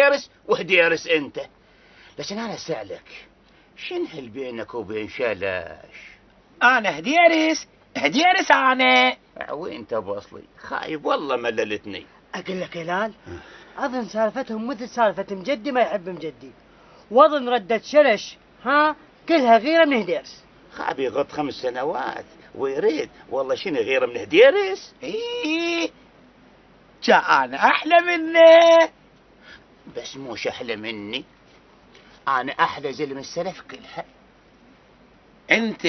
هديرس وهديرس انت. لكن انا اسالك، شنو اللي بينك وبين شلش؟ انا هديرس انا. وين تبصلي خايب والله مللتني. اقول لك هلال، اظن سالفتهم مثل سالفة مجدي ما يحب مجدي، واظن ردة شلش كلها غيرة من هديرس. خاب يغط 5 سنوات ويريد والله شنو غيره من هديرس. ايه كان احلى منه. بس موش احلى مني، انا احلى زلم السلف كلها. انت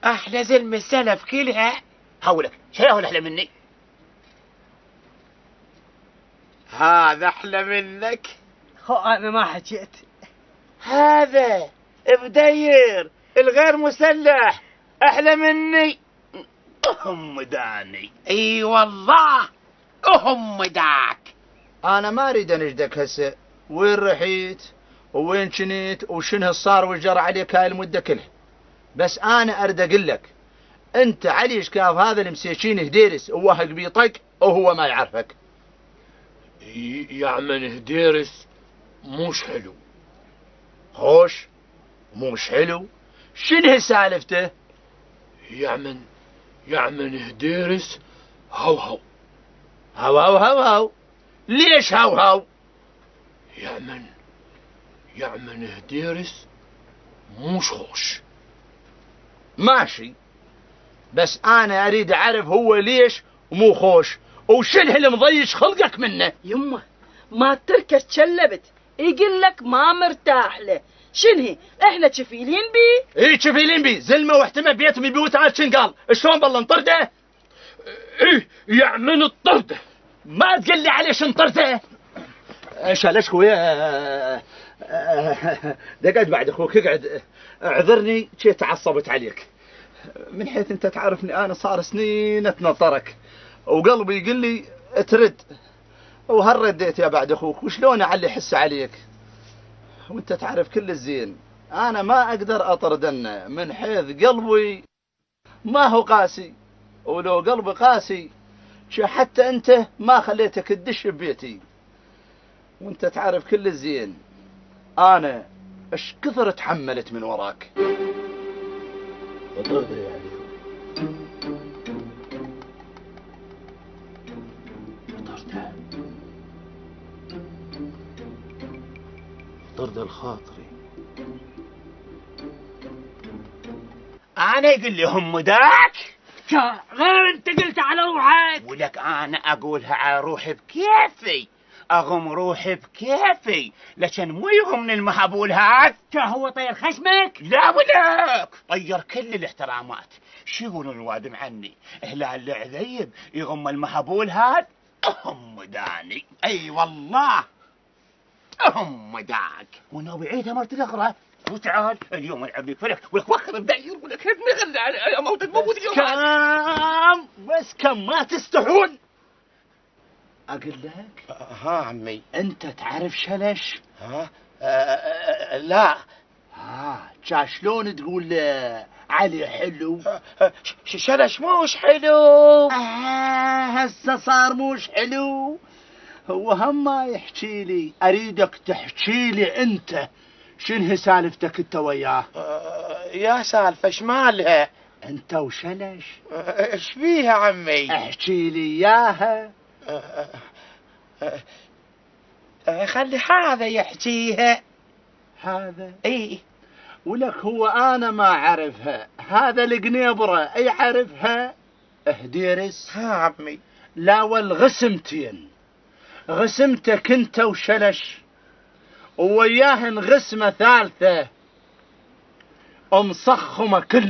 احلى زلم السلف كلها؟ هولك شيء هول احلى مني. هذا احلى منك. انا ما حكيت. هذا بدير الغير مسلح احلى مني. داني. اي والله داك. انا ما اريد انجدك هسه، وين رحيت وين كنت وشنو صار وجرى عليك هاي المده كلها. بس انا اريد اقول لك، انت علي شكاف هذا المسيشين هديرس وهق بيطق وهو ما يعرفك. يا من هديرس موش حلو. خوش موش حلو؟ شنو سالفته؟ يا من هديرس هو ليش هو؟ يا من هديرس موش خوش. ماشي، بس انا اريد اعرف هو ليش مو خوش وشنو اللي مضيش خلقك منه. يمه ما تركه تشلبت يقول لك ما مرتاح له. شنهي احنا كفيلين بيه؟ ايه كفيلين بيه، زلمه واحتمى بيت من بيوت عاد شن قال شلون بالله نطرده؟ ايه يا من الطرده. ما تقول لي عليه شن طرده. شلش خويا اقعد بعد اخوك اقعد. اعذرني شي تعصبت عليك، من حيث انت تعرفني انا صار سنين اتنطرك وقلبي يقول لي ترد، وهل رديت يا بعد اخوك وشلون اعلي حس عليك وانت تعرف كل الزين. انا ما اقدر اطردن من حيث قلبي ما هو قاسي، ولو قلبي قاسي حتى انت ما خليتك تدش ببيتي، وانت تعرف كل الزين انا ايش كثر تحملت من وراك. طرده يعني. طرده الخاطري. انا يقول لي هم داك غير انت قلت على روحك. ولك انا اقولها على روحي بكيفي، اغم روحي بكيفي، لكن مو يغمني المهبول هذا. هو طير خشمك؟ لا ولك طير كل الاحترامات. شو يقولون الوادم عني؟ هلال العذيب يغم المهبول هذا. داني. اي والله داك. وانا بعيدها مرت الاخرى. وتعال اليوم العب لك فلك ولك وخر بداير ولك نغلى على موتك موت اليوم. كم ما تستحون. اقول لك ها عمي. انت تعرف شلش؟ لا. شلون تقول علي حلو؟ شلش موش حلو. هسه صار موش حلو. هو هم ما يحكي لي، اريدك تحكي لي انت شنو سالفتك انت وياه. يا سالفه ايش مالها؟ انت وشلش ايش بيها عمي؟ احكي لي اياها. خلي هذا يحكيها. هذا اي ولك هو انا ما اعرفها، هذا القنيبره يعرفها هديرس. ها عمي. لا والغسمتين، غسمتك انت وشلش ووياهن غسمه ثالثه مصخمه كل